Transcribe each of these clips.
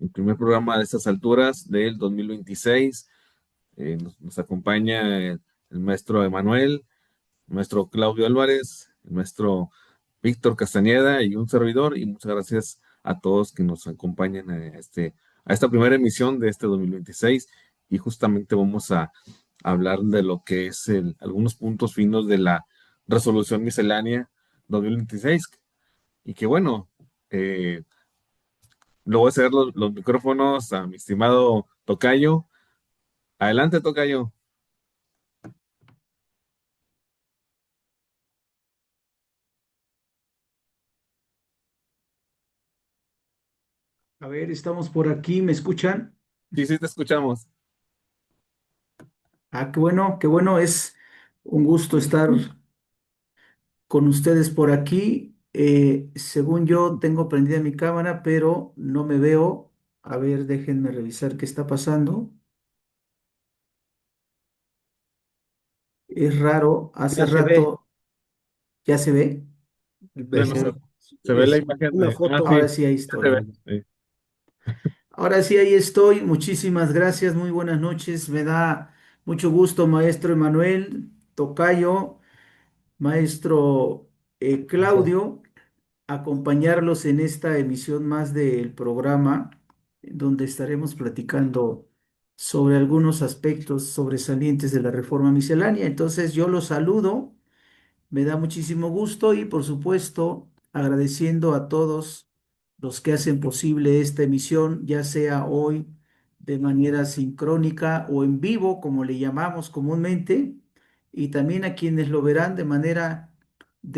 el primer programa de estas alturas del 2026. Nos acompaña el maestro Emanuel, el maestro Claudio Álvarez, el maestro Víctor Castañeda y un servidor. Y muchas gracias a todos que nos acompañan a esta primera emisión de este 2026. Y justamente vamos a hablar de lo que es algunos puntos finos de la resolución miscelánea 2026. Y que bueno, eh, le voy a ceder los micrófonos a mi estimado Tocayo. Adelante, Tocayo. A ver, estamos por aquí, ¿me escuchan? Sí, sí, te escuchamos. Ah, qué bueno, es un gusto estar con ustedes por aquí. Según yo, tengo prendida mi cámara, pero no me veo. A ver, déjenme revisar qué está pasando. Es raro, hace Ya se ve, rato ya se ve. Bueno, ese, se ve la es imagen una de. Ah, foto. sí, Ahora sí, ahí ya se estoy. ve. Sí. Ahora sí, ahí estoy. Muchísimas gracias, muy buenas noches. Me da mucho gusto, maestro Emanuel, tocayo, maestro Gracias. Claudio, acompañarlos en esta emisión más del programa, donde estaremos platicando sobre algunos aspectos sobresalientes de la reforma miscelánea. Entonces, yo los saludo, me da muchísimo gusto y, por supuesto, agradeciendo a todos los que hacen posible esta emisión, ya sea hoy de manera sincrónica o en vivo, como le llamamos comúnmente, y también a quienes lo verán de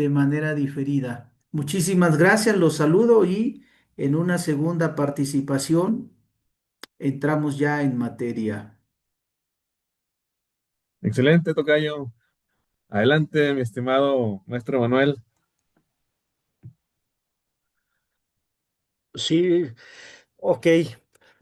manera diferida. Muchísimas gracias, los saludo y en una segunda participación entramos ya en materia. Excelente, Tocayo. Adelante, mi estimado maestro Manuel. Sí, ok,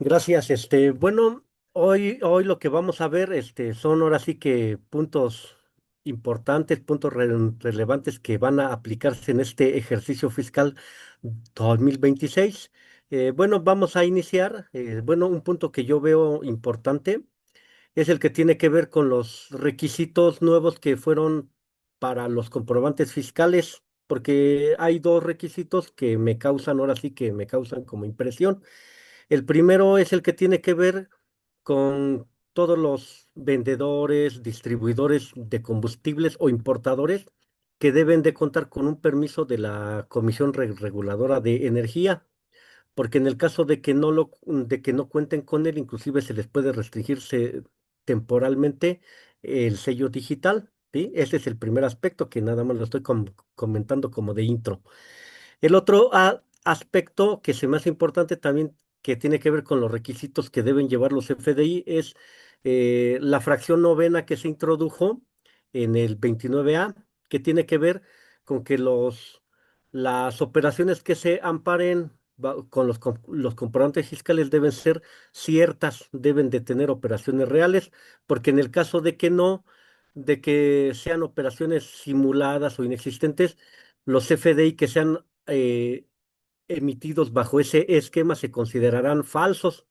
gracias. Bueno, hoy lo que vamos a ver, son ahora sí que puntos importantes, puntos relevantes que van a aplicarse en este ejercicio fiscal 2026. Bueno, vamos a iniciar. Bueno, un punto que yo veo importante es el que tiene que ver con los requisitos nuevos que fueron para los comprobantes fiscales, porque hay dos requisitos que me causan, ahora sí que me causan como impresión. El primero es el que tiene que ver con todos los vendedores, distribuidores de combustibles o importadores que deben de contar con un permiso de la Comisión Reguladora de Energía, porque en el caso de que no cuenten con él, inclusive se les puede restringirse temporalmente el sello digital, ¿sí? Ese es el primer aspecto que nada más lo estoy comentando como de intro. El otro aspecto que se me hace importante también, que tiene que ver con los requisitos que deben llevar los FDI, es la fracción novena que se introdujo en el 29A, que tiene que ver con que las operaciones que se amparen con los comprobantes fiscales deben ser ciertas, deben de tener operaciones reales, porque en el caso de que no, de que sean operaciones simuladas o inexistentes, los FDI que sean emitidos bajo ese esquema se considerarán falsos.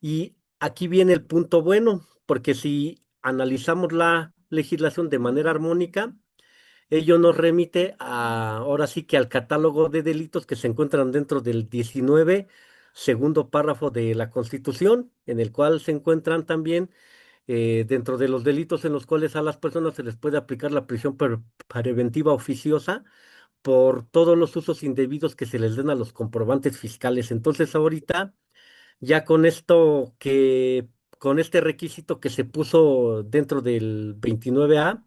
Y aquí viene el punto bueno, porque si analizamos la legislación de manera armónica, ello nos remite ahora sí que al catálogo de delitos que se encuentran dentro del 19 segundo párrafo de la Constitución, en el cual se encuentran también dentro de los delitos en los cuales a las personas se les puede aplicar la prisión preventiva oficiosa por todos los usos indebidos que se les den a los comprobantes fiscales. Entonces, ahorita, ya con este requisito que se puso dentro del 29A,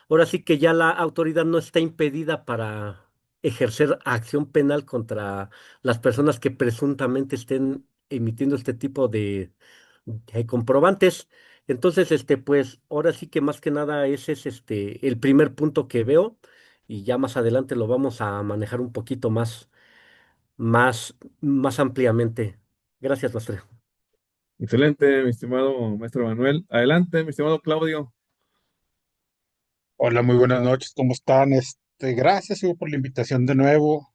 ahora sí que ya la autoridad no está impedida para ejercer acción penal contra las personas que presuntamente estén emitiendo este tipo de comprobantes. Entonces, pues, ahora sí que más que nada ese es el primer punto que veo y ya más adelante lo vamos a manejar un poquito más ampliamente. Gracias, Mastre. Excelente, mi estimado maestro Manuel. Adelante, mi estimado Claudio. Hola, muy buenas noches, ¿cómo están? Gracias, Hugo, por la invitación de nuevo.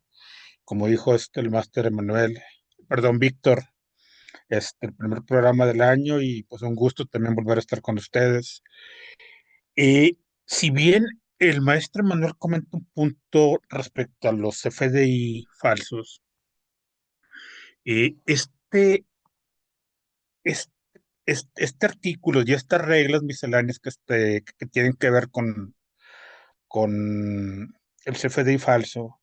Como dijo el máster Emanuel, perdón, Víctor, el primer programa del año y pues un gusto también volver a estar con ustedes. Si bien el maestro Manuel comenta un punto respecto a los FDI falsos, eh, este, es- este artículo y estas reglas misceláneas que tienen que ver con el CFDI falso,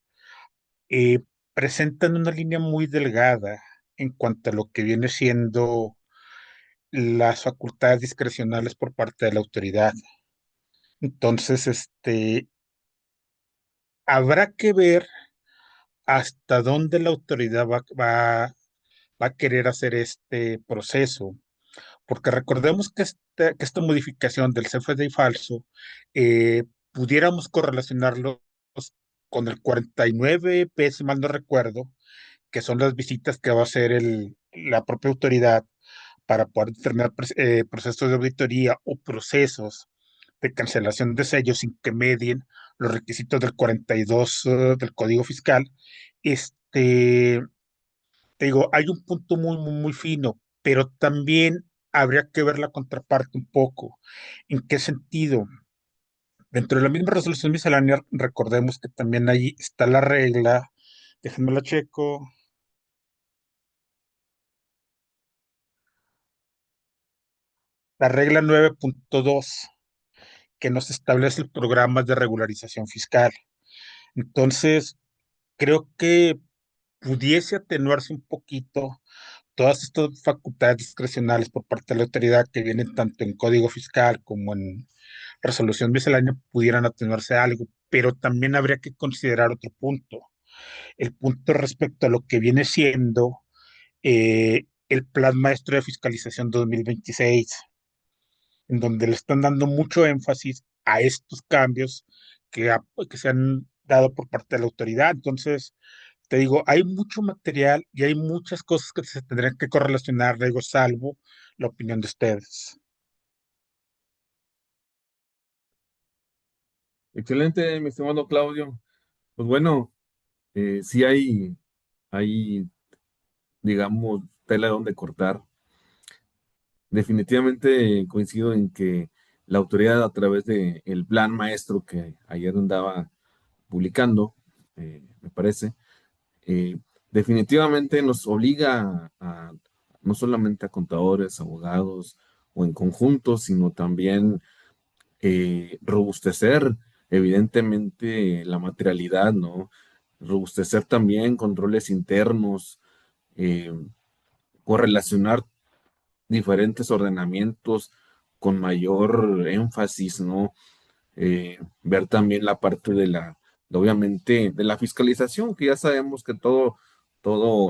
eh, presentan una línea muy delgada en cuanto a lo que viene siendo las facultades discrecionales por parte de la autoridad. Entonces, habrá que ver hasta dónde la autoridad va a querer hacer este proceso, porque recordemos que esta modificación del CFDI falso, pudiéramos correlacionarlo con el 49P, si mal no recuerdo, que son las visitas que va a hacer la propia autoridad para poder determinar procesos de auditoría o procesos de cancelación de sellos sin que medien los requisitos del 42 del Código Fiscal. Este, Te digo, hay un punto muy, muy, muy fino, pero también habría que ver la contraparte un poco. ¿En qué sentido? Dentro de la misma resolución miscelánea, recordemos que también ahí está la regla, déjenme la checo, la regla 9.2 que nos establece el programa de regularización fiscal. Entonces, creo que pudiese atenuarse un poquito todas estas facultades discrecionales por parte de la autoridad que vienen tanto en código fiscal como en resolución miscelánea, pudieran atenuarse algo, pero también habría que considerar otro punto, el punto respecto a lo que viene siendo el Plan Maestro de Fiscalización 2026, en donde le están dando mucho énfasis a estos cambios que se han dado por parte de la autoridad. Entonces, te digo, hay mucho material y hay muchas cosas que se tendrían que correlacionar, digo, salvo la opinión de ustedes. Excelente, mi estimado Claudio. Pues bueno, sí hay, digamos, tela donde cortar. Definitivamente coincido en que la autoridad a través del plan maestro que ayer andaba publicando, me parece, eh, definitivamente nos obliga no solamente a contadores, abogados o en conjunto, sino también robustecer evidentemente la materialidad, ¿no? Robustecer también controles internos, eh, correlacionar diferentes ordenamientos con mayor énfasis, ¿no? Ver también la parte obviamente, de la fiscalización, que ya sabemos que todo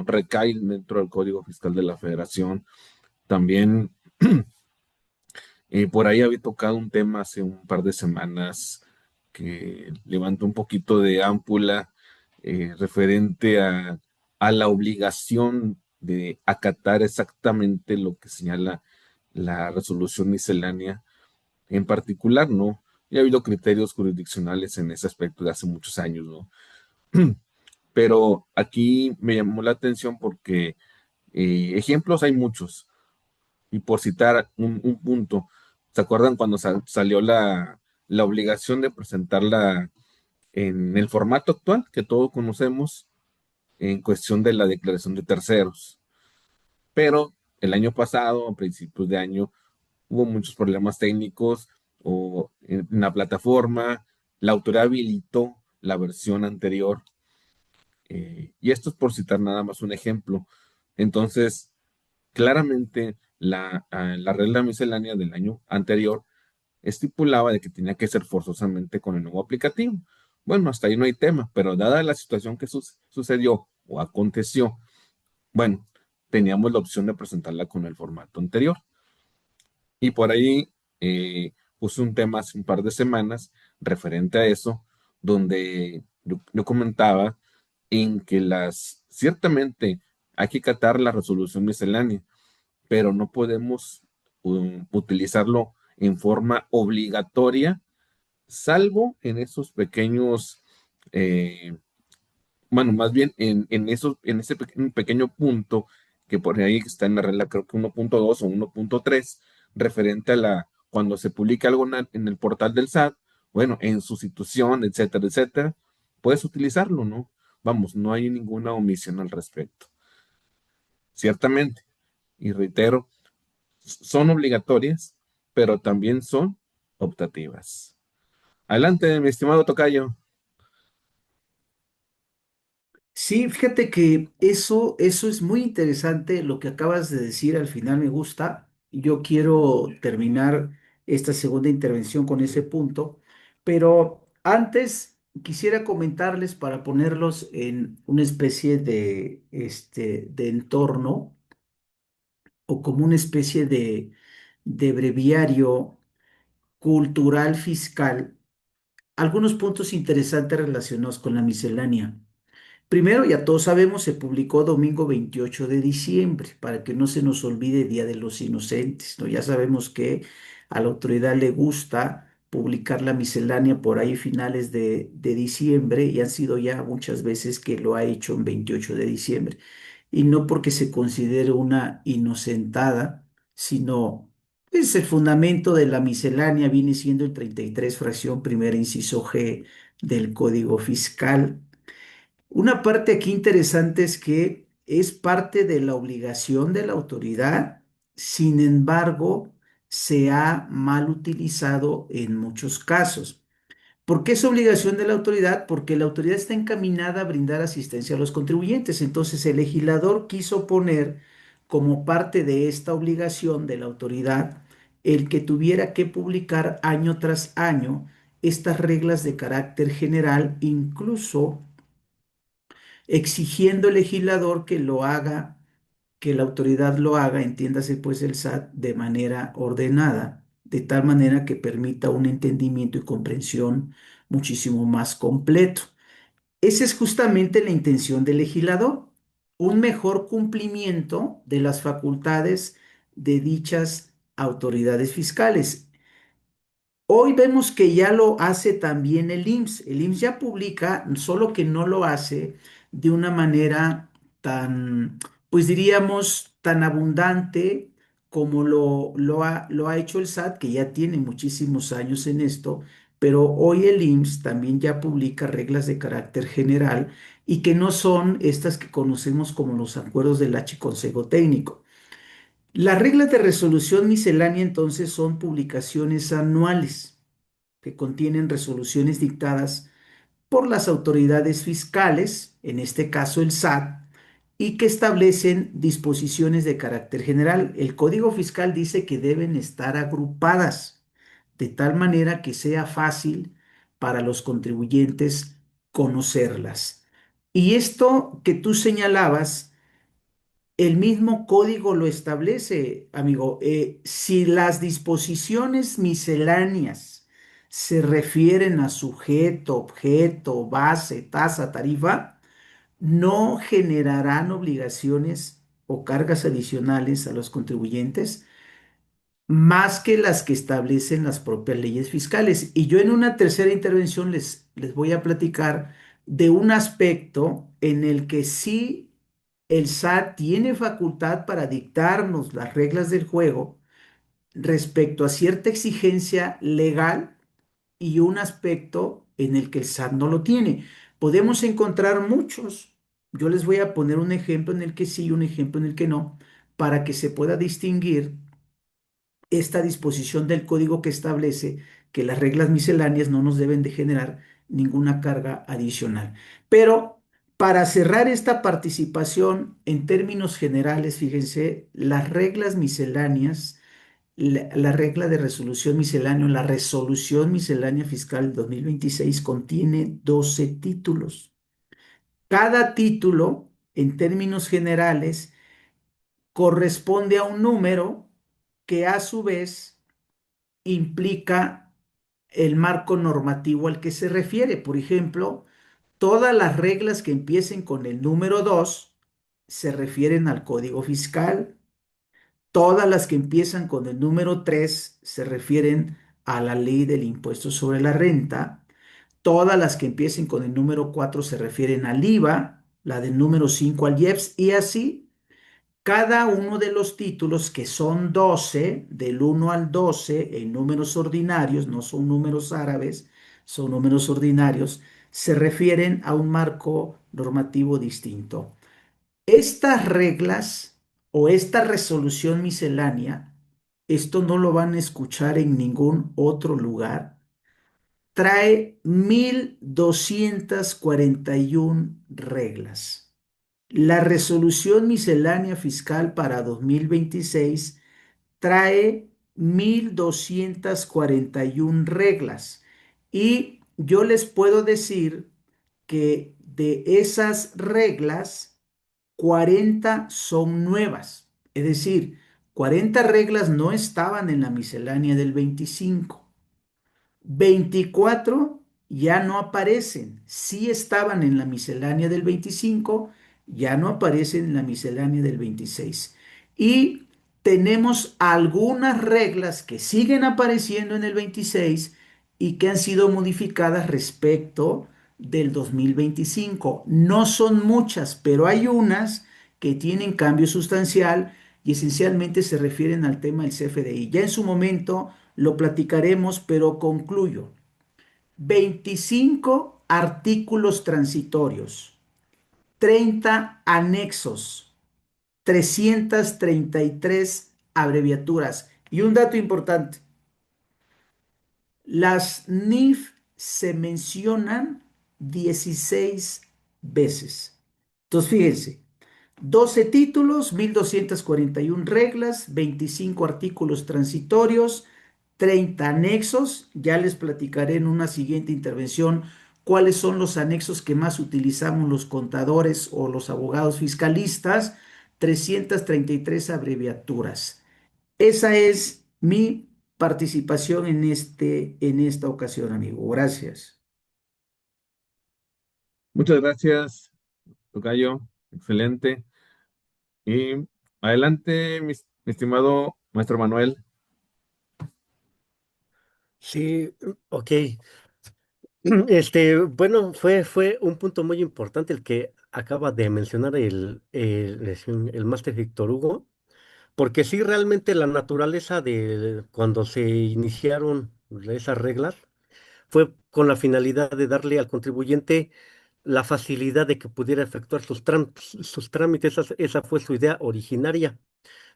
recae dentro del Código Fiscal de la Federación. También por ahí había tocado un tema hace un par de semanas que levantó un poquito de ámpula referente a la obligación de acatar exactamente lo que señala la resolución miscelánea en particular, ¿no? Ya ha habido criterios jurisdiccionales en ese aspecto de hace muchos años, ¿no? Pero aquí me llamó la atención porque ejemplos hay muchos. Y por citar un punto, ¿se acuerdan cuando salió la obligación de presentarla en el formato actual que todos conocemos en cuestión de la declaración de terceros? Pero el año pasado, a principios de año, hubo muchos problemas técnicos o en la plataforma, la autoridad habilitó la versión anterior. Y esto es por citar nada más un ejemplo. Entonces, claramente la regla miscelánea del año anterior estipulaba de que tenía que ser forzosamente con el nuevo aplicativo. Bueno, hasta ahí no hay tema, pero dada la situación que sucedió o aconteció, bueno, teníamos la opción de presentarla con el formato anterior. Y por ahí puse un tema hace un par de semanas referente a eso, donde yo comentaba en que ciertamente hay que catar la resolución miscelánea, pero no podemos utilizarlo en forma obligatoria, salvo en esos pequeños, bueno, más bien en ese pequeño punto que por ahí está en la regla creo que 1.2 o 1.3, referente a cuando se publica algo en el portal del SAT, bueno, en sustitución, etcétera, etcétera, puedes utilizarlo, ¿no? Vamos, no hay ninguna omisión al respecto. Ciertamente, y reitero, son obligatorias, pero también son optativas. Adelante, mi estimado tocayo. Sí, fíjate que eso es muy interesante lo que acabas de decir, al final me gusta. Yo quiero terminar esta segunda intervención con ese punto, pero antes quisiera comentarles para ponerlos en una especie de entorno o como una especie de breviario cultural fiscal, algunos puntos interesantes relacionados con la miscelánea. Primero, ya todos sabemos, se publicó domingo 28 de diciembre, para que no se nos olvide Día de los Inocentes, ¿no? Ya sabemos que a la autoridad le gusta publicar la miscelánea por ahí finales de diciembre, y han sido ya muchas veces que lo ha hecho en 28 de diciembre. Y no porque se considere una inocentada, sino es el fundamento de la miscelánea, viene siendo el 33 fracción primera inciso G del Código Fiscal. Una parte aquí interesante es que es parte de la obligación de la autoridad, sin embargo, se ha mal utilizado en muchos casos. ¿Por qué es obligación de la autoridad? Porque la autoridad está encaminada a brindar asistencia a los contribuyentes. Entonces, el legislador quiso poner como parte de esta obligación de la autoridad el que tuviera que publicar año tras año estas reglas de carácter general, incluso exigiendo el legislador que lo haga, que la autoridad lo haga, entiéndase pues el SAT, de manera ordenada, de tal manera que permita un entendimiento y comprensión muchísimo más completo. Esa es justamente la intención del legislador, un mejor cumplimiento de las facultades de dichas autoridades fiscales. Hoy vemos que ya lo hace también el IMSS. El IMSS ya publica, solo que no lo hace de una manera tan, pues diríamos, tan abundante como lo ha hecho el SAT, que ya tiene muchísimos años en esto, pero hoy el IMSS también ya publica reglas de carácter general y que no son estas que conocemos como los acuerdos del H Consejo Técnico. Las reglas de resolución miscelánea entonces son publicaciones anuales que contienen resoluciones dictadas por las autoridades fiscales, en este caso el SAT, y que establecen disposiciones de carácter general. El Código Fiscal dice que deben estar agrupadas de tal manera que sea fácil para los contribuyentes conocerlas. Y esto que tú señalabas, el mismo código lo establece, amigo. Si las disposiciones misceláneas se refieren a sujeto, objeto, base, tasa, tarifa, no generarán obligaciones o cargas adicionales a los contribuyentes más que las que establecen las propias leyes fiscales. Y yo en una tercera intervención les voy a platicar de un aspecto en el que sí el SAT tiene facultad para dictarnos las reglas del juego respecto a cierta exigencia legal, y un aspecto en el que el SAT no lo tiene. Podemos encontrar muchos. Yo les voy a poner un ejemplo en el que sí y un ejemplo en el que no, para que se pueda distinguir esta disposición del código que establece que las reglas misceláneas no nos deben de generar ninguna carga adicional. Pero para cerrar esta participación en términos generales, fíjense, las reglas misceláneas, la regla de resolución miscelánea, la resolución miscelánea fiscal 2026 contiene 12 títulos. Cada título, en términos generales, corresponde a un número que a su vez implica el marco normativo al que se refiere. Por ejemplo, todas las reglas que empiecen con el número 2 se refieren al Código Fiscal. Todas las que empiezan con el número 3 se refieren a la Ley del Impuesto sobre la Renta. Todas las que empiecen con el número 4 se refieren al IVA, la del número 5 al IEPS, y así Cada uno de los títulos, que son 12, del 1 al 12, en números ordinarios, no son números árabes, son números ordinarios, se refieren a un marco normativo distinto. Estas reglas o esta resolución miscelánea, esto no lo van a escuchar en ningún otro lugar, trae 1241 reglas. La resolución miscelánea fiscal para 2026 trae 1241 reglas. Y yo les puedo decir que de esas reglas, 40 son nuevas. Es decir, 40 reglas no estaban en la miscelánea del 25. 24 ya no aparecen. Sí estaban en la miscelánea del 25, ya no aparecen en la miscelánea del 26. Y tenemos algunas reglas que siguen apareciendo en el 26 y que han sido modificadas respecto del 2025. No son muchas, pero hay unas que tienen cambio sustancial y esencialmente se refieren al tema del CFDI. Ya en su momento lo platicaremos, pero concluyo. 25 artículos transitorios, 30 anexos, 333 abreviaturas. Y un dato importante, las NIF se mencionan 16 veces. Entonces, fíjense, 12 títulos, 1241 reglas, 25 artículos transitorios, 30 anexos. Ya les platicaré en una siguiente intervención cuáles son los anexos que más utilizamos los contadores o los abogados fiscalistas. 333 abreviaturas. Esa es mi participación en esta ocasión, amigo. Gracias. Muchas gracias, tocayo. Excelente. Y adelante, mi estimado maestro Manuel. Sí, ok. Bueno, fue un punto muy importante el que acaba de mencionar el máster Víctor Hugo, porque sí, realmente la naturaleza de cuando se iniciaron esas reglas fue con la finalidad de darle al contribuyente la facilidad de que pudiera efectuar sus trámites. Esa fue su idea originaria.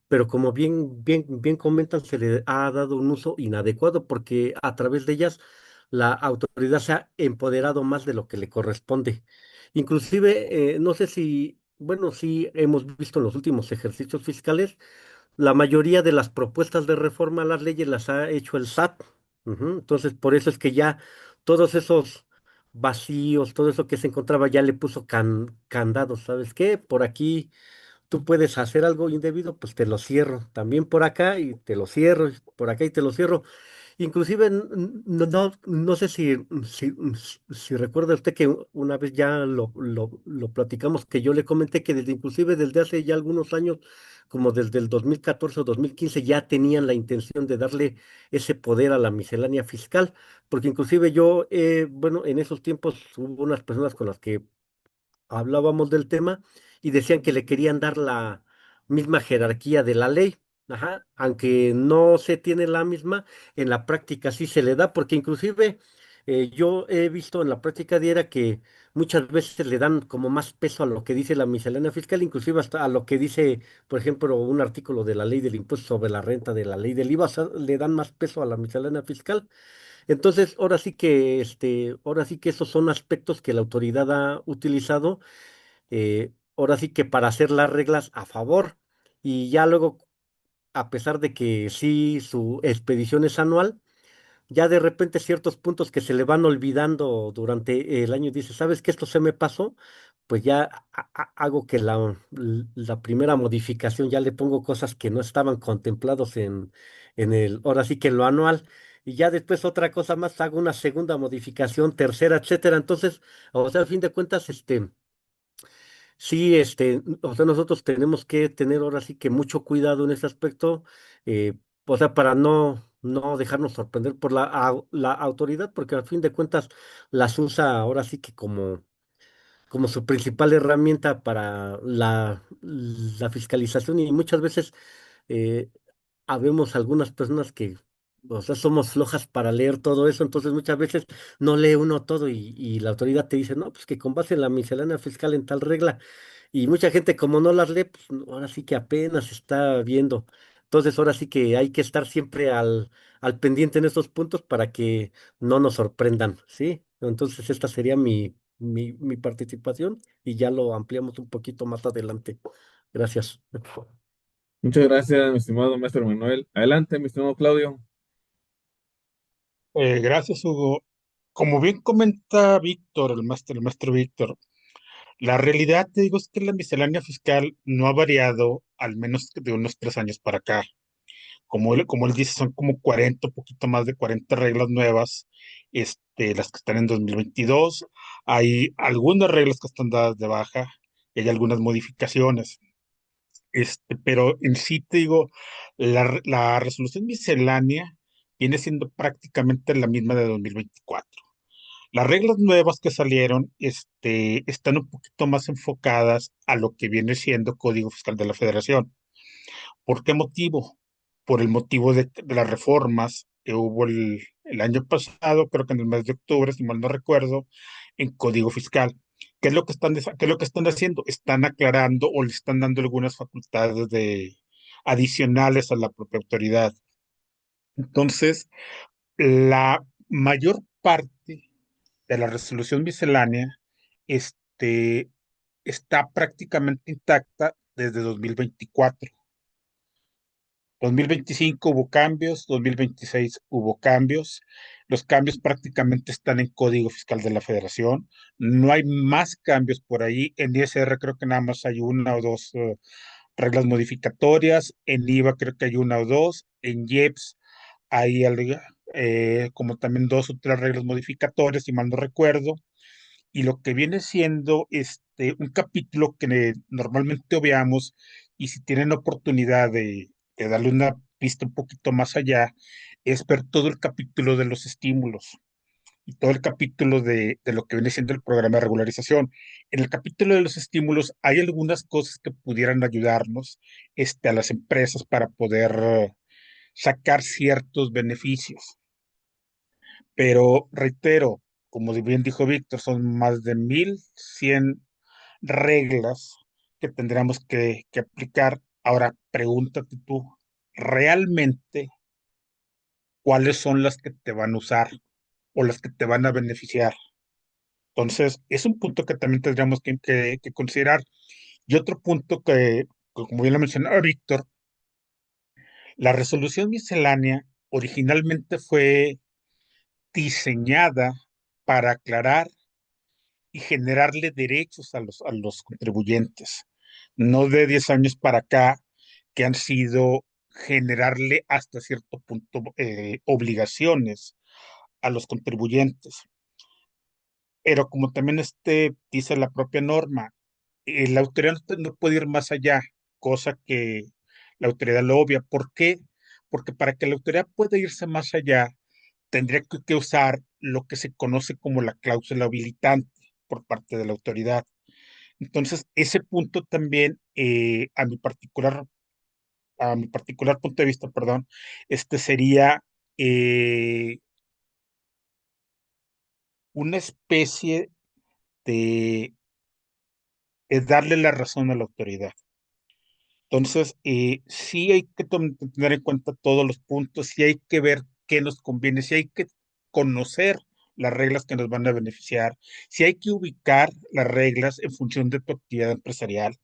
Pero como bien comentan, se le ha dado un uso inadecuado porque a través de ellas la autoridad se ha empoderado más de lo que le corresponde. Inclusive, no sé si, bueno, sí hemos visto en los últimos ejercicios fiscales, la mayoría de las propuestas de reforma a las leyes las ha hecho el SAT. Ujú. Entonces, por eso es que ya todos esos vacíos, todo eso que se encontraba, ya le puso candados. ¿Sabes qué? Por aquí tú puedes hacer algo indebido, pues te lo cierro. También por acá y te lo cierro, y por acá y te lo cierro. Inclusive, no sé si recuerda usted que una vez ya lo platicamos, que yo le comenté que inclusive desde hace ya algunos años, como desde el 2014 o 2015, ya tenían la intención de darle ese poder a la miscelánea fiscal, porque inclusive yo, bueno, en esos tiempos hubo unas personas con las que hablábamos del tema y decían que le querían dar la misma jerarquía de la ley. Ajá, aunque no se tiene la misma, en la práctica sí se le da, porque inclusive yo he visto en la práctica diaria que muchas veces le dan como más peso a lo que dice la miscelánea fiscal, inclusive hasta a lo que dice, por ejemplo, un artículo de la ley del impuesto sobre la renta, de la ley del IVA, o sea, le dan más peso a la miscelánea fiscal. Entonces, ahora sí que esos son aspectos que la autoridad ha utilizado, ahora sí que para hacer las reglas a favor. Y ya luego, a pesar de que sí su expedición es anual, ya de repente ciertos puntos que se le van olvidando durante el año y dice, ¿sabes qué? Esto se me pasó, pues ya hago que la primera modificación, ya le pongo cosas que no estaban contemplados ahora sí que en lo anual. Y ya después otra cosa más, hago una segunda modificación, tercera, etcétera. Entonces, o sea, a fin de cuentas, sí, o sea, nosotros tenemos que tener ahora sí que mucho cuidado en ese aspecto, eh, o sea, para no dejarnos sorprender por la autoridad, porque al fin de cuentas las usa ahora sí que como su principal herramienta para la fiscalización y muchas veces eh, habemos algunas personas que, o sea, somos flojas para leer todo eso, entonces muchas veces no lee uno todo y la autoridad te dice, no, pues que con base en la miscelánea fiscal en tal regla, y mucha gente como no las lee, pues ahora sí que apenas está viendo. Entonces ahora sí que hay que estar siempre al pendiente en estos puntos para que no nos sorprendan, ¿sí? Entonces esta sería mi participación y ya lo ampliamos un poquito más adelante. Gracias. Muchas gracias, mi estimado maestro Manuel. Adelante, mi estimado Claudio. Gracias, Hugo. Como bien comenta Víctor, el maestro Víctor, la realidad, te digo, es que la miscelánea fiscal no ha variado al menos de unos 3 años para acá. Como él dice, son como 40, un poquito más de 40 reglas nuevas, las que están en 2022. Hay algunas reglas que están dadas de baja y hay algunas modificaciones. Pero en sí te digo, la resolución miscelánea viene siendo prácticamente la misma de 2024. Las reglas nuevas que salieron, están un poquito más enfocadas a lo que viene siendo Código Fiscal de la Federación. ¿Por qué motivo? Por el motivo de las reformas que hubo el año pasado, creo que en el mes de octubre, si mal no recuerdo, en Código Fiscal. ¿Qué es lo que están haciendo? Están aclarando o le están dando algunas facultades adicionales a la propia autoridad. Entonces, la mayor parte de la resolución miscelánea, este, está prácticamente intacta desde 2024. 2025 hubo cambios, 2026 hubo cambios. Los cambios prácticamente están en Código Fiscal de la Federación. No hay más cambios por ahí. En ISR creo que nada más hay una o dos reglas modificatorias. En IVA creo que hay una o dos. En IEPS hay como también dos o tres reglas modificatorias, si mal no recuerdo. Y lo que viene siendo un capítulo que normalmente obviamos, y si tienen oportunidad de darle una pista un poquito más allá, es ver todo el capítulo de los estímulos y todo el capítulo de lo que viene siendo el programa de regularización. En el capítulo de los estímulos hay algunas cosas que pudieran ayudarnos, a las empresas para poder sacar ciertos beneficios. Pero reitero, como bien dijo Víctor, son más de 1,100 reglas que tendríamos que aplicar. Ahora, pregúntate tú, ¿realmente cuáles son las que te van a usar o las que te van a beneficiar? Entonces, es un punto que también tendríamos que considerar. Y otro punto como bien lo mencionaba Víctor, la resolución miscelánea originalmente fue diseñada para aclarar y generarle derechos a los contribuyentes, no de 10 años para acá, que han sido generarle hasta cierto punto obligaciones a los contribuyentes. Pero como también dice la propia norma, la autoridad no puede ir más allá, cosa que la autoridad lo obvia. ¿Por qué? Porque para que la autoridad pueda irse más allá, tendría que usar lo que se conoce como la cláusula habilitante por parte de la autoridad. Entonces, ese punto también, a mi particular punto de vista, perdón, sería eh, una especie de, de darle la razón a la autoridad. Entonces, sí hay que tener en cuenta todos los puntos, sí hay que ver qué nos conviene, sí hay que conocer las reglas que nos van a beneficiar, sí hay que ubicar las reglas en función de tu actividad empresarial,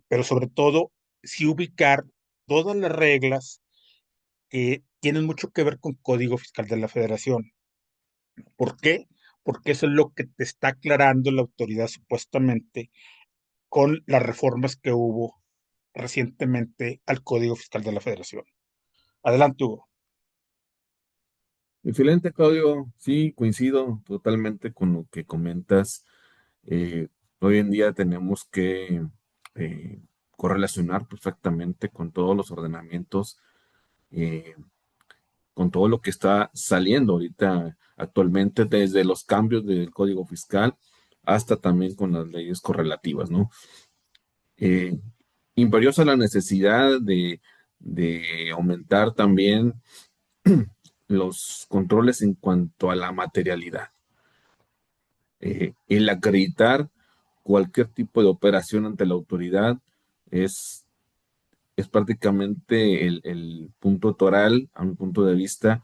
pero sobre todo, sí ubicar todas las reglas que tienen mucho que ver con Código Fiscal de la Federación. ¿Por qué? Porque eso es lo que te está aclarando la autoridad supuestamente con las reformas que hubo recientemente al Código Fiscal de la Federación. Adelante, Hugo. Excelente, Claudio. Sí, coincido totalmente con lo que comentas. Eh, Hoy en día tenemos que eh, correlacionar perfectamente con todos los ordenamientos, eh, con todo lo que está saliendo ahorita actualmente desde los cambios del Código Fiscal. hasta también con las leyes correlativas, ¿no? Eh, Imperiosa la necesidad de aumentar también los controles en cuanto a la materialidad. El acreditar cualquier tipo de operación ante la autoridad es, es prácticamente el punto toral, a mi punto de vista,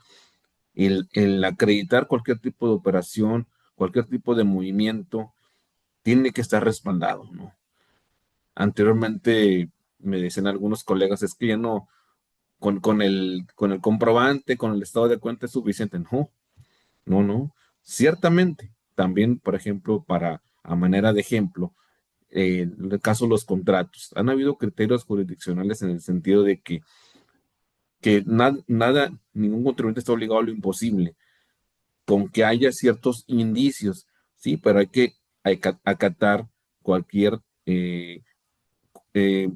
el acreditar cualquier tipo de operación, cualquier tipo de movimiento, tiene que estar respaldado, ¿no? Anteriormente me decían algunos colegas, es que ya no, con el comprobante, con el estado de cuenta es suficiente. No, no, no. Ciertamente, también, por ejemplo, a manera de ejemplo, en el caso de los contratos, han habido criterios jurisdiccionales en el sentido de que nada, ningún contribuyente está obligado a lo imposible, con que haya ciertos indicios, sí, pero hay que acatar cualquier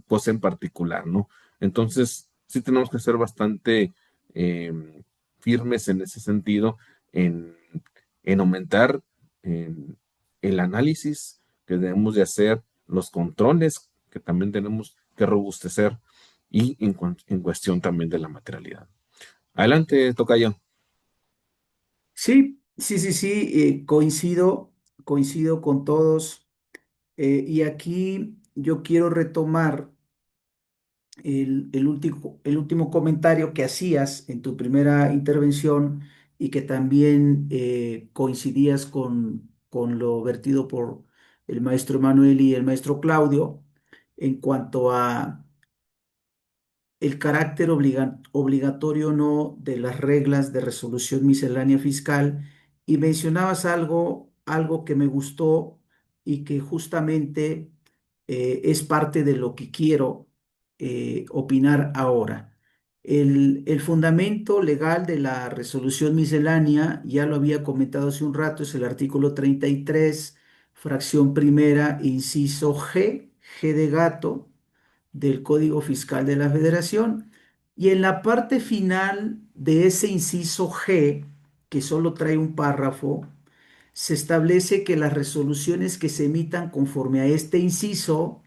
cosa en particular, ¿no? Entonces, sí tenemos que ser bastante eh, firmes en ese sentido, en, en aumentar en el análisis que debemos de hacer, los controles que también tenemos que robustecer y en cuestión también de la materialidad. Adelante, Tocayo. Sí, sí, sí, sí, coincido con todos. Y aquí yo quiero retomar el último comentario que hacías en tu primera intervención y que también coincidías con lo vertido por el maestro Manuel y el maestro Claudio en cuanto a el carácter obligatorio o no de las reglas de resolución miscelánea fiscal y mencionabas algo que me gustó y que justamente es parte de lo que quiero opinar ahora. El fundamento legal de la resolución miscelánea, ya lo había comentado hace un rato, es el artículo 33, fracción primera, inciso G de gato del Código Fiscal de la Federación. Y en la parte final de ese inciso G, que solo trae un párrafo, se establece que las resoluciones que se emitan conforme a este inciso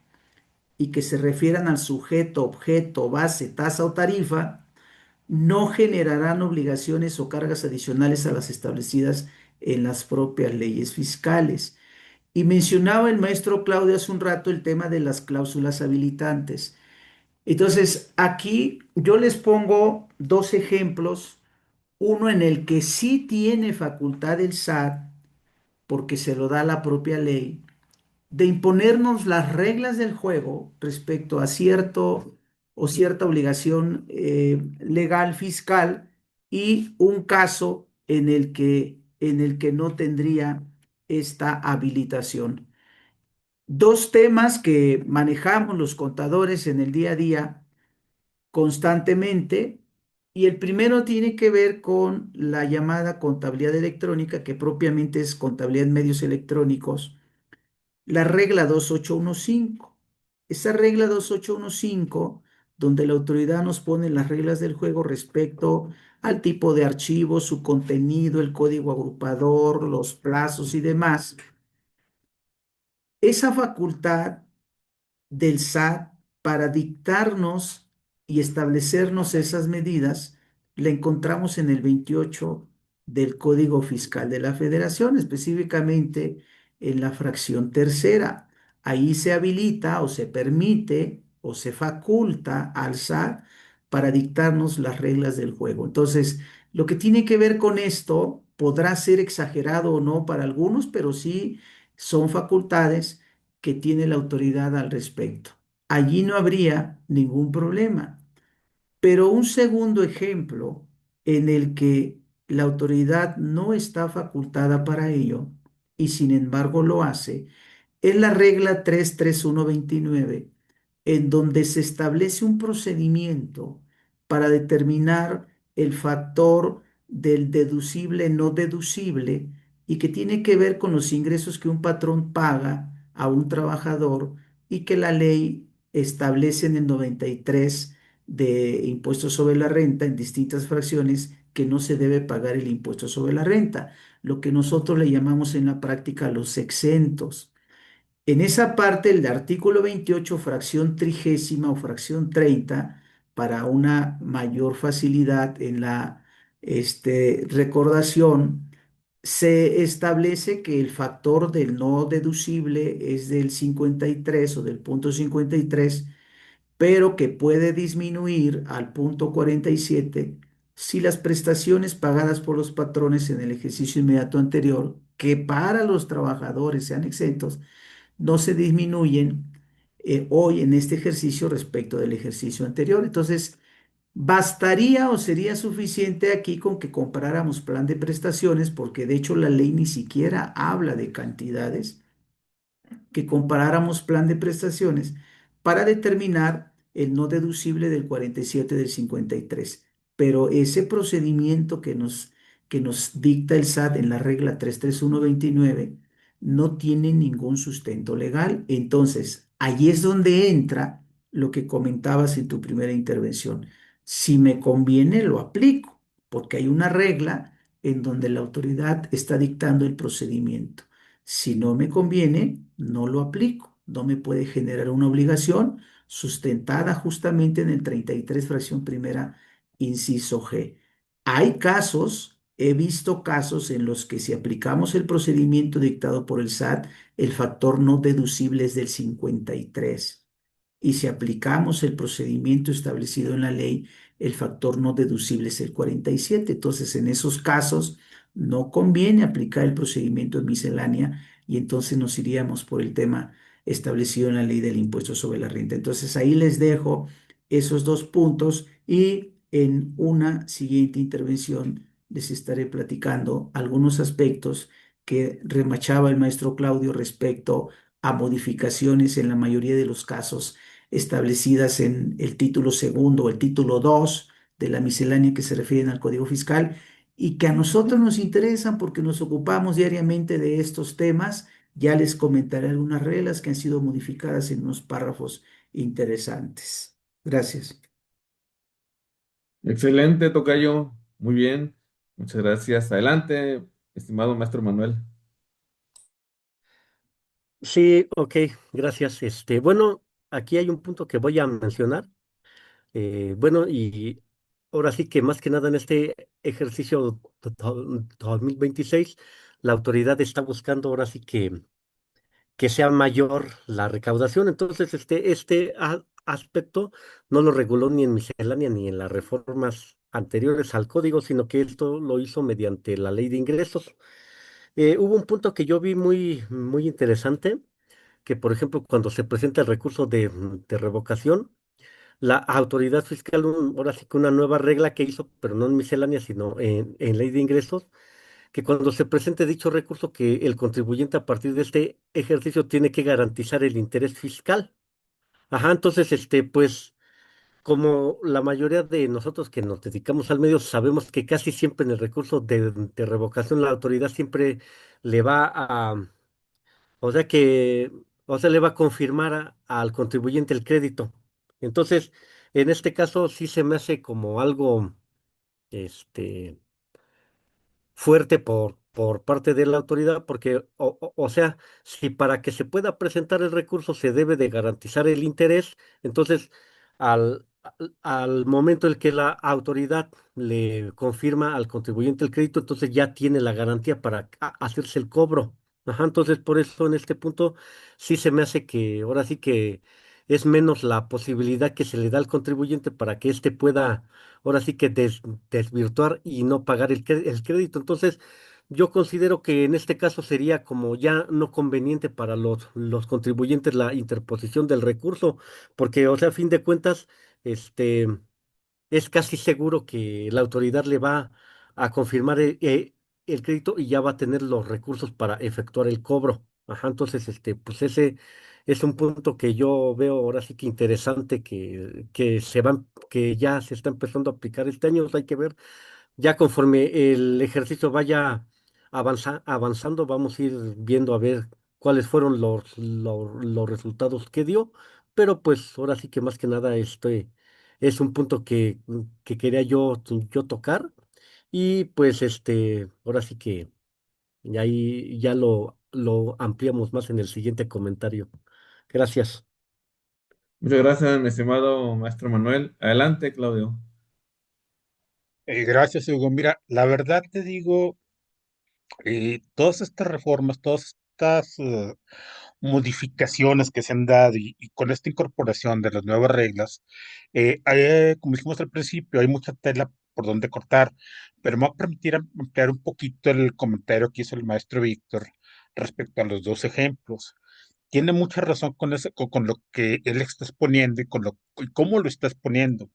y que se refieran al sujeto, objeto, base, tasa o tarifa, no generarán obligaciones o cargas adicionales a las establecidas en las propias leyes fiscales. Y mencionaba el maestro Claudio hace un rato el tema de las cláusulas habilitantes. Entonces, aquí yo les pongo dos ejemplos, uno en el que sí tiene facultad el SAT, porque se lo da la propia ley, de imponernos las reglas del juego respecto a cierto o cierta obligación legal fiscal y un caso en el que no tendría esta habilitación. Dos temas que manejamos los contadores en el día a día constantemente. Y el primero tiene que ver con la llamada contabilidad electrónica, que propiamente es contabilidad en medios electrónicos, la regla 2815. Esa regla 2815, donde la autoridad nos pone las reglas del juego respecto al tipo de archivo, su contenido, el código agrupador, los plazos y demás, esa facultad del SAT para dictarnos y establecernos esas medidas, la encontramos en el 28 del Código Fiscal de la Federación, específicamente en la fracción tercera. Ahí se habilita o se permite o se faculta al SAT para dictarnos las reglas del juego. Entonces, lo que tiene que ver con esto podrá ser exagerado o no para algunos, pero sí son facultades que tiene la autoridad al respecto. Allí no habría ningún problema. Pero un segundo ejemplo en el que la autoridad no está facultada para ello y sin embargo lo hace, es la regla 33129, en donde se establece un procedimiento para determinar el factor del deducible no deducible y que tiene que ver con los ingresos que un patrón paga a un trabajador y que la ley establece en el 93 de impuestos sobre la renta en distintas fracciones que no se debe pagar el impuesto sobre la renta, lo que nosotros le llamamos en la práctica los exentos. En esa parte, el artículo 28, fracción trigésima o fracción 30, para una mayor facilidad en la recordación, se establece que el factor del no deducible es del 53 o del punto 53, pero que puede disminuir al punto 47 si las prestaciones pagadas por los patrones en el ejercicio inmediato anterior, que para los trabajadores sean exentos, no se disminuyen hoy en este ejercicio respecto del ejercicio anterior. Entonces, bastaría o sería suficiente aquí con que comparáramos plan de prestaciones, porque de hecho la ley ni siquiera habla de cantidades, que comparáramos plan de prestaciones para determinar el no deducible del 47 del 53. Pero ese procedimiento que nos dicta el SAT en la regla 33129 no tiene ningún sustento legal. Entonces, ahí es donde entra lo que comentabas en tu primera intervención. Si me conviene, lo aplico, porque hay una regla en donde la autoridad está dictando el procedimiento. Si no me conviene, no lo aplico. No me puede generar una obligación sustentada justamente en el 33 fracción primera, inciso G. Hay casos, he visto casos en los que si aplicamos el procedimiento dictado por el SAT, el factor no deducible es del 53. Y si aplicamos el procedimiento establecido en la ley, el factor no deducible es el 47. Entonces, en esos casos, no conviene aplicar el procedimiento en miscelánea y entonces nos iríamos por el tema establecido en la ley del impuesto sobre la renta. Entonces, ahí les dejo esos dos puntos y en una siguiente intervención les estaré platicando algunos aspectos que remachaba el maestro Claudio respecto a modificaciones en la mayoría de los casos establecidas en el título segundo o el título 2 de la miscelánea que se refieren al Código Fiscal y que a nosotros nos interesan porque nos ocupamos diariamente de estos temas. Ya les comentaré algunas reglas que han sido modificadas en unos párrafos interesantes. Gracias. Excelente, tocayo. Muy bien. Muchas gracias. Adelante, estimado maestro Manuel. Sí, ok, gracias. Bueno, aquí hay un punto que voy a mencionar. Bueno, y ahora sí que más que nada en este ejercicio 2026, la autoridad está buscando ahora sí que sea mayor la recaudación. Entonces, aspecto no lo reguló ni en miscelánea ni en las reformas anteriores al código, sino que esto lo hizo mediante la ley de ingresos. Hubo un punto que yo vi muy interesante, que por ejemplo, cuando se presenta el recurso de revocación, la autoridad fiscal, ahora sí que una nueva regla que hizo, pero no en miscelánea, sino en ley de ingresos, que cuando se presente dicho recurso, que el contribuyente a partir de este ejercicio tiene que garantizar el interés fiscal. Ajá, entonces, pues, como la mayoría de nosotros que nos dedicamos al medio, sabemos que casi siempre en el recurso de revocación la autoridad siempre le va o sea que, o sea, le va a confirmar al contribuyente el crédito. Entonces, en este caso sí se me hace como algo, este, fuerte por parte de la autoridad, porque, o sea, si para que se pueda presentar el recurso se debe de garantizar el interés, entonces, al momento en que la autoridad le confirma al contribuyente el crédito, entonces ya tiene la garantía para hacerse el cobro. Ajá, entonces por eso en este punto sí se me hace que ahora sí que es menos la posibilidad que se le da al contribuyente para que éste pueda ahora sí que desvirtuar y no pagar el crédito. Entonces, yo considero que en este caso sería como ya no conveniente para los contribuyentes la interposición del recurso, porque, o sea, a fin de cuentas, este, es casi seguro que la autoridad le va a confirmar el crédito y ya va a tener los recursos para efectuar el cobro. Ajá, entonces, pues ese es un punto que yo veo ahora sí que interesante que ya se está empezando a aplicar este año. Hay que ver, ya conforme el ejercicio vaya avanzando, vamos a ir viendo a ver cuáles fueron los resultados que dio, pero pues ahora sí que más que nada es un punto que quería yo tocar. Y pues ahora sí que y ahí ya lo ampliamos más en el siguiente comentario. Gracias. Muchas gracias, mi estimado maestro Manuel. Adelante, Claudio. Gracias, Hugo. Mira, la verdad te digo, todas estas reformas, todas estas modificaciones que se han dado y con esta incorporación de las nuevas reglas, como dijimos al principio, hay mucha tela por donde cortar, pero me va a permitir ampliar un poquito el comentario que hizo el maestro Víctor respecto a los dos ejemplos. Tiene mucha razón con lo que él está exponiendo y cómo lo está exponiendo,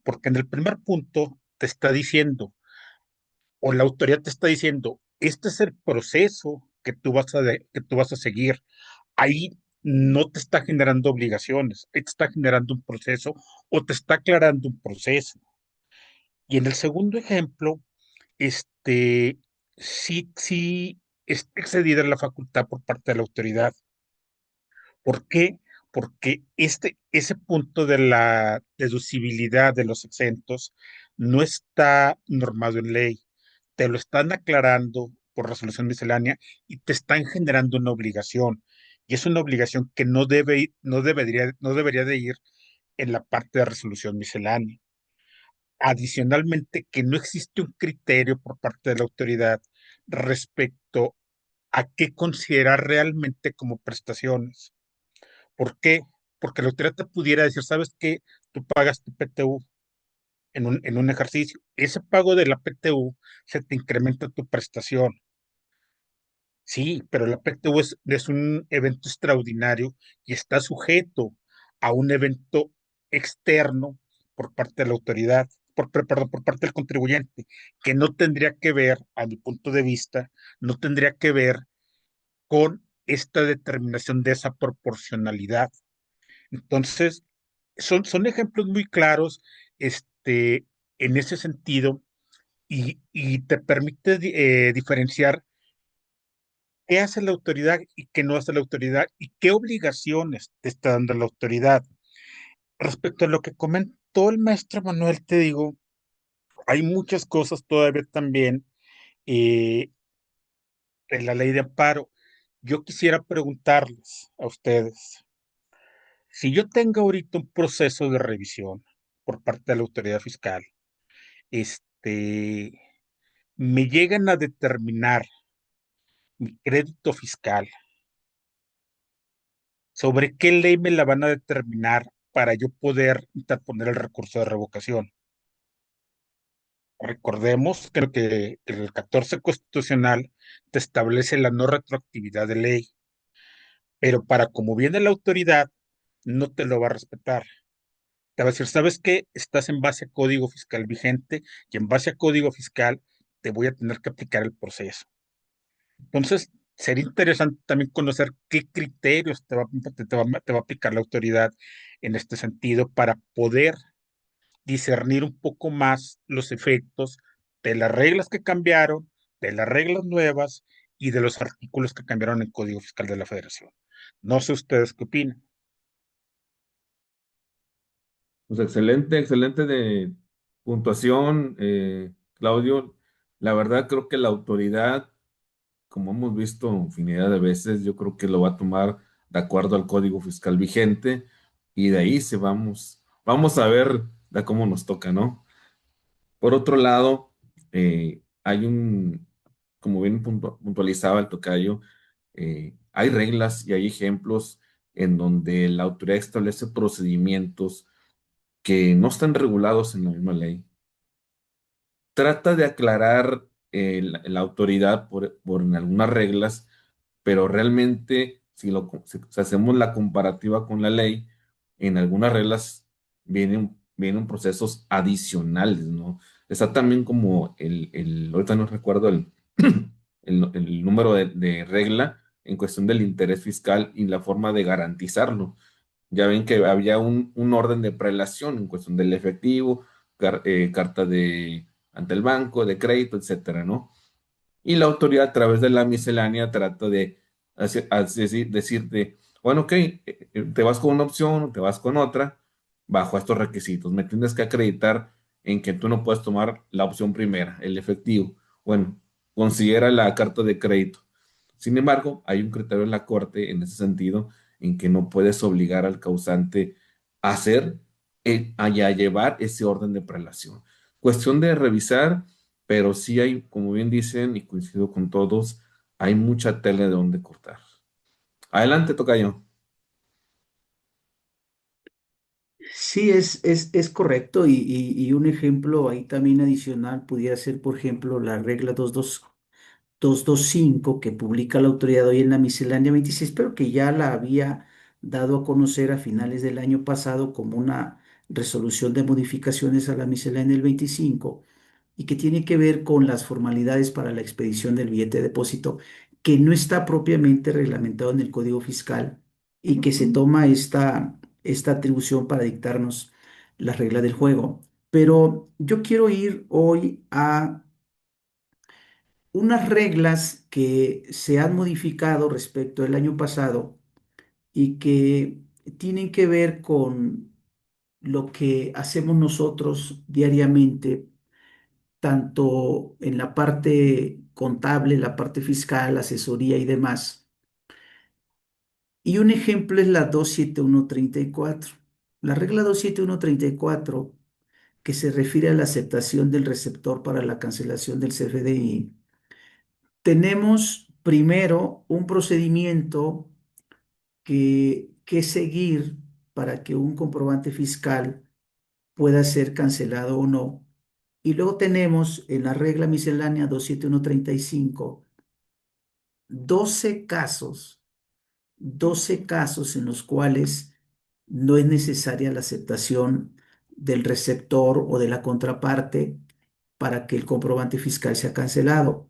porque en el primer punto te está diciendo, o la autoridad te está diciendo, este es el proceso que tú vas a seguir. Ahí no te está generando obligaciones, ahí te está generando un proceso o te está aclarando un proceso. Y en el segundo ejemplo, sí está excedida la facultad por parte de la autoridad. ¿Por qué? Porque ese punto de la deducibilidad de los exentos no está normado en ley. Te lo están aclarando por resolución miscelánea y te están generando una obligación. Y es una obligación que no debería de ir en la parte de resolución miscelánea. Adicionalmente, que no existe un criterio por parte de la autoridad respecto a qué considera realmente como prestaciones. ¿Por qué? Porque la autoridad te pudiera decir, ¿sabes qué? Tú pagas tu PTU en un ejercicio. Ese pago de la PTU se te incrementa tu prestación. Sí, pero la PTU es un evento extraordinario y está sujeto a un evento externo por parte de la autoridad, perdón, por parte del contribuyente, que no tendría que ver, a mi punto de vista, no tendría que ver con esta determinación de esa proporcionalidad. Entonces, son ejemplos muy claros, en ese sentido y te permite diferenciar qué hace la autoridad y qué no hace la autoridad y qué obligaciones te está dando la autoridad. Respecto a lo que comentó el maestro Manuel, te digo, hay muchas cosas todavía también eh, en la ley de amparo. Yo quisiera preguntarles a ustedes, si yo tengo ahorita un proceso de revisión por parte de la autoridad fiscal, este, me llegan a determinar mi crédito fiscal, ¿sobre qué ley me la van a determinar para yo poder interponer el recurso de revocación? Recordemos que el 14 constitucional te establece la no retroactividad de ley, pero para como viene la autoridad, no te lo va a respetar. Te va a decir, ¿sabes qué? Estás en base a código fiscal vigente y en base a código fiscal te voy a tener que aplicar el proceso. Entonces, sería interesante también conocer qué criterios te va a aplicar la autoridad en este sentido para poder discernir un poco más los efectos de las reglas que cambiaron, de las reglas nuevas y de los artículos que cambiaron en el Código Fiscal de la Federación. No sé ustedes qué opinan. Pues excelente, excelente de puntuación, Claudio. La verdad creo que la autoridad, como hemos visto infinidad de veces, yo creo que lo va a tomar de acuerdo al código fiscal vigente y de ahí vamos a ver de cómo nos toca, ¿no? Por otro lado, hay como bien puntualizaba el tocayo, hay reglas y hay ejemplos en donde la autoridad establece procedimientos que no están regulados en la misma ley. Trata de aclarar la autoridad en algunas reglas, pero realmente si hacemos la comparativa con la ley, en algunas reglas vienen procesos adicionales, ¿no? Está también como ahorita no recuerdo el número de regla en cuestión del interés fiscal y la forma de garantizarlo. Ya ven que había un orden de prelación en cuestión del efectivo, carta ante el banco, de crédito, etcétera, ¿no? Y la autoridad a través de la miscelánea trata de decirte, bueno, ok, te vas con una opción o te vas con otra, bajo estos requisitos. Me tienes que acreditar en que tú no puedes tomar la opción primera, el efectivo. Bueno, considera la carta de crédito. Sin embargo, hay un criterio en la corte en ese sentido, en que no puedes obligar al causante a hacer, a llevar ese orden de prelación. Cuestión de revisar, pero sí hay, como bien dicen, y coincido con todos, hay mucha tela de donde cortar. Adelante, tocayo. Sí, es correcto y un ejemplo ahí también adicional pudiera ser, por ejemplo, la regla 225 que publica la autoridad hoy en la miscelánea 26, pero que ya la había dado a conocer a finales del año pasado como una resolución de modificaciones a la miscelánea del 25 y que tiene que ver con las formalidades para la expedición del billete de depósito, que no está propiamente reglamentado en el Código Fiscal y que se toma esta atribución para dictarnos la regla del juego. Pero yo quiero ir hoy a unas reglas que se han modificado respecto del año pasado y que tienen que ver con lo que hacemos nosotros diariamente, tanto en la parte contable, la parte fiscal, asesoría y demás. Y un ejemplo es la 27134. La regla 27134, que se refiere a la aceptación del receptor para la cancelación del CFDI. Tenemos primero un procedimiento que seguir para que un comprobante fiscal pueda ser cancelado o no. Y luego tenemos en la regla miscelánea 27135 12 casos, 12 casos en los cuales no es necesaria la aceptación del receptor o de la contraparte para que el comprobante fiscal sea cancelado.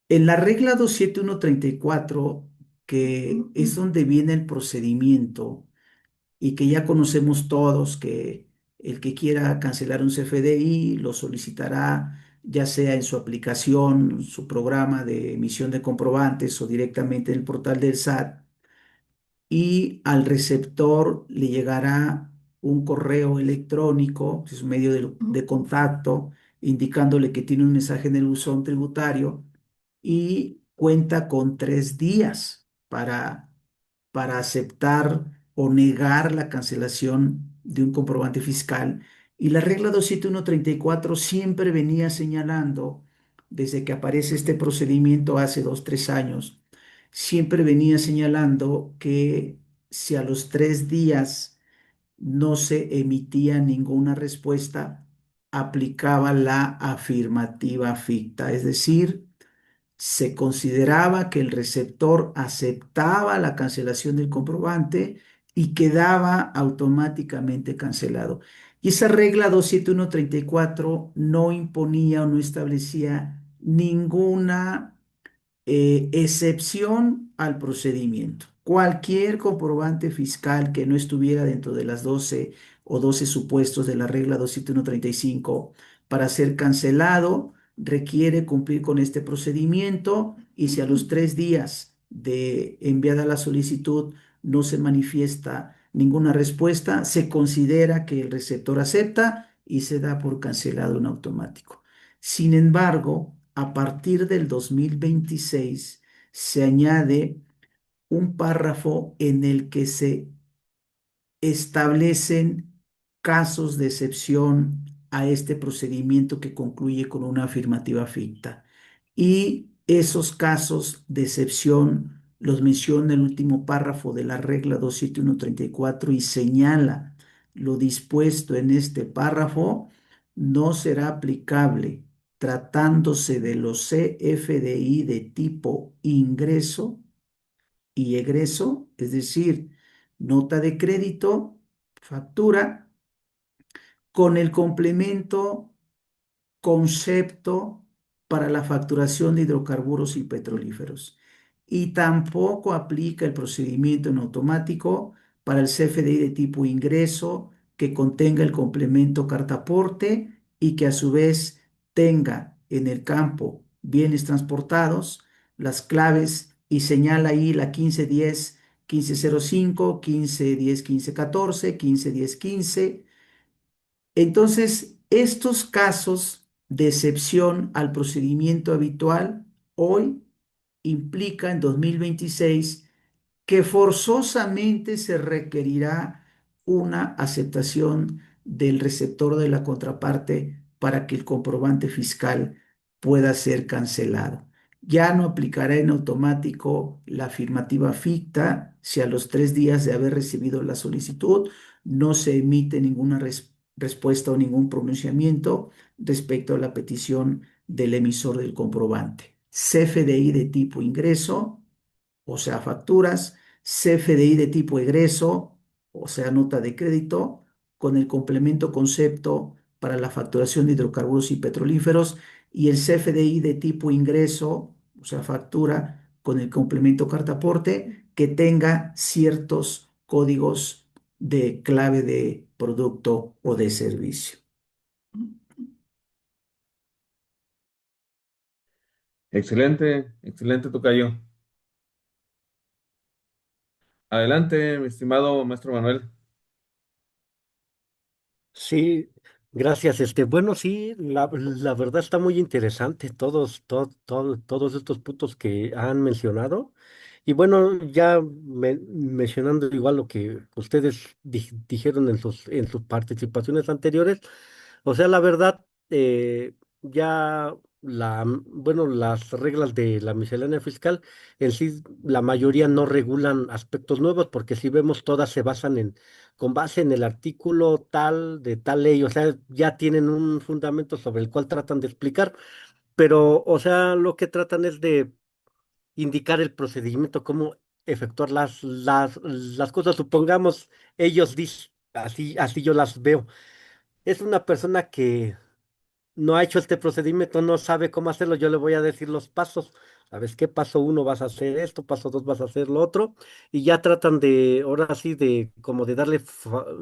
En la regla 27134, que es donde viene el procedimiento y que ya conocemos todos, que el que quiera cancelar un CFDI lo solicitará ya sea en su aplicación, su programa de emisión de comprobantes o directamente en el portal del SAT, y al receptor le llegará un correo electrónico, es un medio de contacto, indicándole que tiene un mensaje en el buzón tributario y cuenta con 3 días para aceptar o negar la cancelación de un comprobante fiscal. Y la regla 27134 siempre venía señalando, desde que aparece este procedimiento hace 2, 3 años, siempre venía señalando que si a los 3 días no se emitía ninguna respuesta, aplicaba la afirmativa ficta, es decir, se consideraba que el receptor aceptaba la cancelación del comprobante y quedaba automáticamente cancelado. Y esa regla 27134 no imponía o no establecía ninguna excepción al procedimiento. Cualquier comprobante fiscal que no estuviera dentro de las 12 o 12 supuestos de la regla 27135 para ser cancelado requiere cumplir con este procedimiento y si a los 3 días de enviada la solicitud no se manifiesta ninguna respuesta, se considera que el receptor acepta y se da por cancelado en automático. Sin embargo, a partir del 2026 se añade un párrafo en el que se establecen casos de excepción a este procedimiento que concluye con una afirmativa ficta. Y esos casos de excepción los menciona el último párrafo de la regla 27134 y señala: lo dispuesto en este párrafo no será aplicable tratándose de los CFDI de tipo ingreso y egreso, es decir, nota de crédito, factura, con el complemento concepto para la facturación de hidrocarburos y petrolíferos. Y tampoco aplica el procedimiento en automático para el CFDI de tipo ingreso que contenga el complemento carta aporte y que a su vez tenga en el campo bienes transportados las claves y señala ahí la 1510, 1505, 1510, 1514, 1510, 15. Entonces, Estos casos de excepción al procedimiento habitual hoy implica en 2026 que forzosamente se requerirá una aceptación del receptor de la contraparte para que el comprobante fiscal pueda ser cancelado. Ya no aplicará en automático la afirmativa ficta si a los 3 días de haber recibido la solicitud no se emite ninguna respuesta o ningún pronunciamiento respecto a la petición del emisor del comprobante. CFDI de tipo ingreso, o sea, facturas, CFDI de tipo egreso, o sea, nota de crédito, con el complemento concepto para la facturación de hidrocarburos y petrolíferos, y el CFDI de tipo ingreso, o sea, factura, con el complemento carta aporte, que tenga ciertos códigos de clave de producto o de servicio. Excelente, excelente, tocayo. Adelante, mi estimado maestro Manuel. Sí, gracias. Bueno, sí, la verdad está muy interesante todos estos puntos que han mencionado. Y bueno, ya mencionando igual lo que ustedes dijeron en sus participaciones anteriores, o sea, la verdad, ya bueno, las reglas de la miscelánea fiscal en sí, la mayoría no regulan aspectos nuevos, porque si vemos, todas se basan con base en el artículo tal de tal ley, o sea, ya tienen un fundamento sobre el cual tratan de explicar, pero, o sea, lo que tratan es de indicar el procedimiento, cómo efectuar las cosas. Supongamos, ellos dicen, así yo las veo. Es una persona que no ha hecho este procedimiento, no sabe cómo hacerlo, yo le voy a decir los pasos. ¿Sabes qué? Paso uno vas a hacer esto, paso dos vas a hacer lo otro, y ya tratan de, ahora sí, de como de darle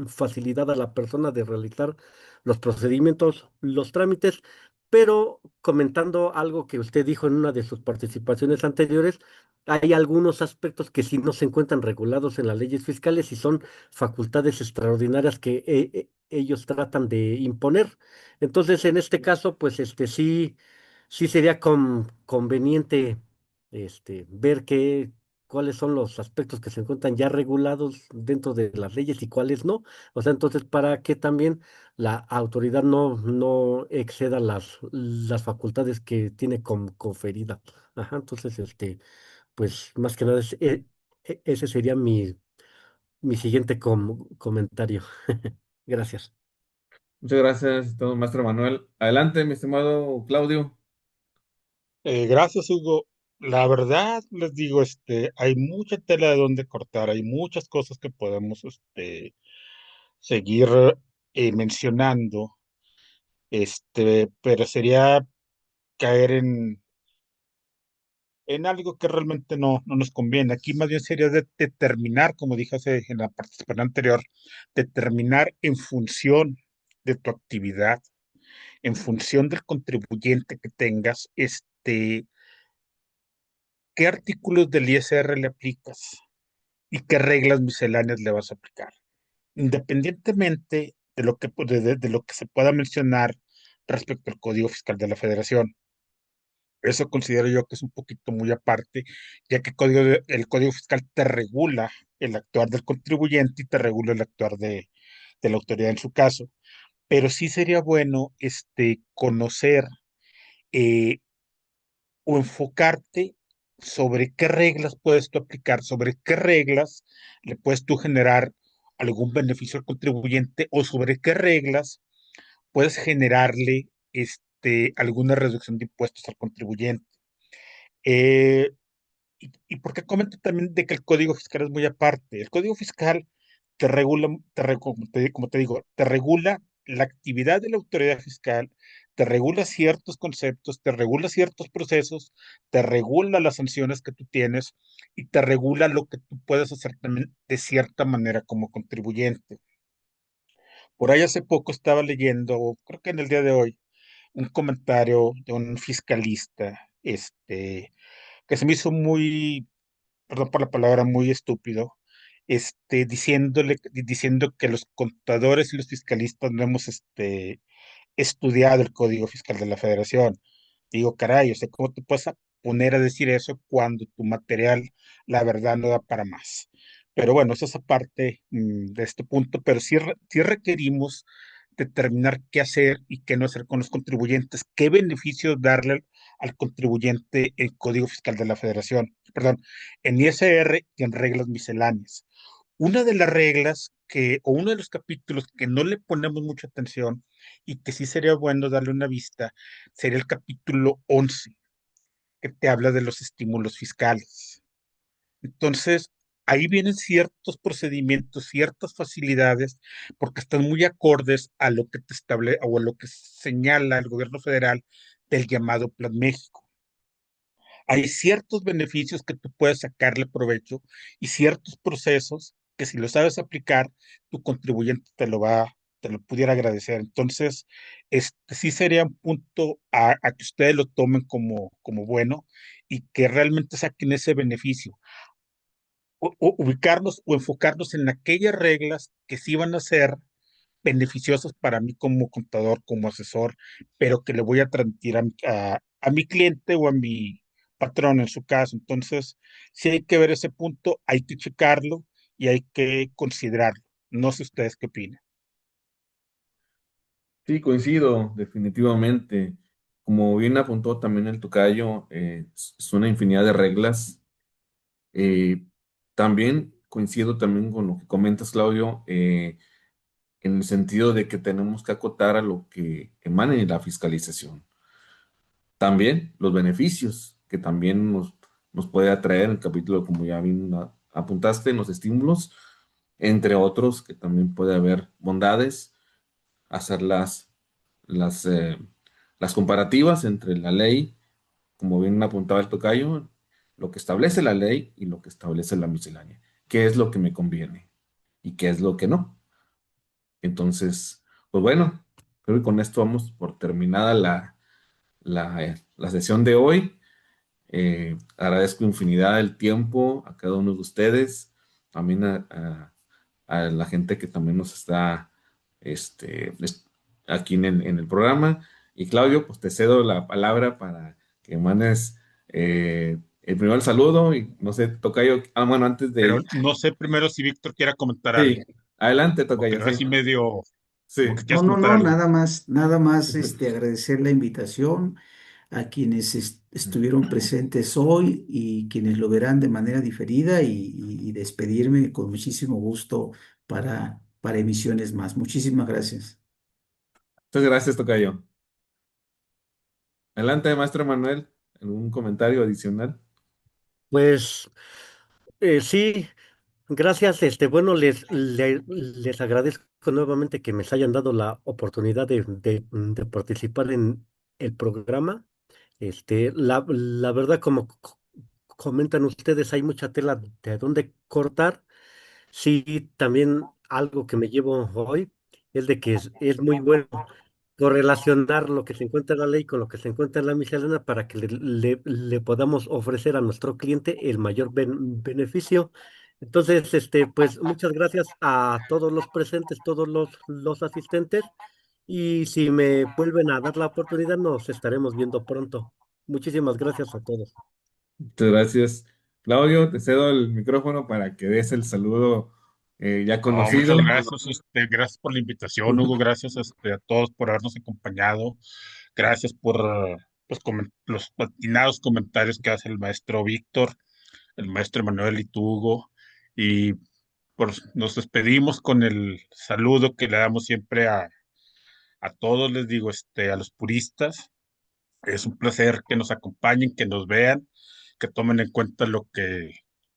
facilidad a la persona de realizar los procedimientos, los trámites, pero comentando algo que usted dijo en una de sus participaciones anteriores, hay algunos aspectos que sí no se encuentran regulados en las leyes fiscales y son facultades extraordinarias que ellos tratan de imponer. Entonces, en este caso, pues sí sería conveniente ver cuáles son los aspectos que se encuentran ya regulados dentro de las leyes y cuáles no. O sea, entonces, para que también la autoridad no exceda las facultades que tiene conferida. Ajá, entonces, pues más que nada, ese sería mi siguiente comentario. Gracias. Muchas gracias, estimado maestro Manuel. Adelante, mi estimado Claudio. Gracias, Hugo. La verdad, les digo, hay mucha tela de donde cortar, hay muchas cosas que podemos, seguir mencionando, pero sería caer en algo que realmente no nos conviene. Aquí más bien sería de determinar, como dije en la participación anterior, determinar en función de tu actividad, en función del contribuyente que tengas, qué artículos del ISR le aplicas y qué reglas misceláneas le vas a aplicar. Independientemente de lo que se pueda mencionar respecto al Código Fiscal de la Federación. Eso considero yo que es un poquito muy aparte, ya que el Código Fiscal te regula el actuar del contribuyente y te regula el actuar de la autoridad en su caso. Pero sí sería bueno conocer eh, o enfocarte sobre qué reglas puedes tú aplicar, sobre qué reglas le puedes tú generar algún beneficio al contribuyente o sobre qué reglas puedes generarle alguna reducción de impuestos al contribuyente. Eh, y por qué comento también de que el Código Fiscal es muy aparte. El Código Fiscal te regula, como te digo, te regula la actividad de la autoridad fiscal, te regula ciertos conceptos, te regula ciertos procesos, te regula las sanciones que tú tienes y te regula lo que tú puedes hacer también de cierta manera como contribuyente. Por ahí hace poco estaba leyendo, creo que en el día de hoy, un comentario de un fiscalista, que se me hizo muy, perdón por la palabra, muy estúpido, diciendo que los contadores y los fiscalistas no hemos estudiado el Código Fiscal de la Federación. Digo, caray, o sea, ¿cómo te puedes poner a decir eso cuando tu material, la verdad, no da para más? Pero bueno, eso es aparte de este punto, pero sí requerimos determinar qué hacer y qué no hacer con los contribuyentes, qué beneficios darle al contribuyente en Código Fiscal de la Federación, perdón, en ISR y en reglas misceláneas. Una de las reglas o uno de los capítulos que no le ponemos mucha atención y que sí sería bueno darle una vista, sería el capítulo 11, que te habla de los estímulos fiscales. Entonces, ahí vienen ciertos procedimientos, ciertas facilidades, porque están muy acordes a lo que te establece o a lo que señala el gobierno federal del llamado Plan México. Hay ciertos beneficios que tú puedes sacarle provecho y ciertos procesos que si lo sabes aplicar, tu contribuyente te lo pudiera agradecer. Entonces, sí sería un punto a que ustedes lo tomen como bueno y que realmente saquen ese beneficio. Ubicarnos o enfocarnos en aquellas reglas que sí van a ser beneficiosas para mí como contador, como asesor, pero que le voy a transmitir a mi cliente o a mi patrón en su caso. Entonces, sí hay que ver ese punto, hay que checarlo y hay que considerarlo. No sé ustedes qué opinan. Sí, coincido, definitivamente. Como bien apuntó también el tocayo, es una infinidad de reglas. Eh, También coincido también con lo que comentas, Claudio, en el sentido de que tenemos que acotar a lo que emane de la fiscalización. También los beneficios que también nos puede atraer el capítulo, como ya bien apuntaste, los estímulos, entre otros, que también puede haber bondades, hacer las, eh, las comparativas entre la ley, como bien apuntaba el tocayo, lo que establece la ley y lo que establece la miscelánea. ¿Qué es lo que me conviene y qué es lo que no? Entonces, pues bueno, creo que con esto vamos por terminada la sesión de hoy. Agradezco infinidad el tiempo a cada uno de ustedes, también a la gente que también nos está aquí en el programa. Y Claudio, pues te cedo la palabra para que mandes el primer saludo y no sé, Tocayo, bueno, antes Pero de... no sé primero si Víctor quiera comentar Sí, algo, adelante, porque Tocayo, no es sí, así medio, como sí. que No, quieras no, comentar no, algo. nada más agradecer la invitación a quienes estuvieron presentes hoy y quienes lo verán de manera diferida y despedirme con muchísimo gusto para emisiones más. Muchísimas gracias. Muchas gracias, Tocayo. Adelante, maestro Manuel, ¿algún comentario adicional? Pues sí, gracias. Bueno, les agradezco nuevamente que me hayan dado la oportunidad de participar en el programa. La verdad, como comentan ustedes, hay mucha tela de dónde cortar. Sí, también algo que me llevo hoy es de que es muy bueno correlacionar lo que se encuentra en la ley con lo que se encuentra en la miscelánea para que le podamos ofrecer a nuestro cliente el mayor beneficio. Entonces, pues muchas gracias a todos los presentes, todos los asistentes, y si me vuelven a dar la oportunidad, nos estaremos viendo pronto. Muchísimas gracias a todos. Muchas gracias. Claudio, te cedo el micrófono para que des el saludo ya No, conocido. muchas gracias, gracias por la invitación, Hugo, gracias a todos por habernos acompañado, gracias por pues, los atinados comentarios que hace el maestro Víctor, el maestro Manuel y tú, Hugo, y nos despedimos con el saludo que le damos siempre a todos, les digo, a los puristas, es un placer que nos acompañen, que nos vean, que tomen en cuenta lo que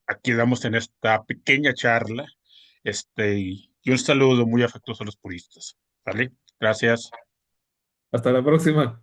aquí damos en esta pequeña charla. Y un saludo muy afectuoso a los puristas. ¿Vale? Gracias. Hasta la próxima.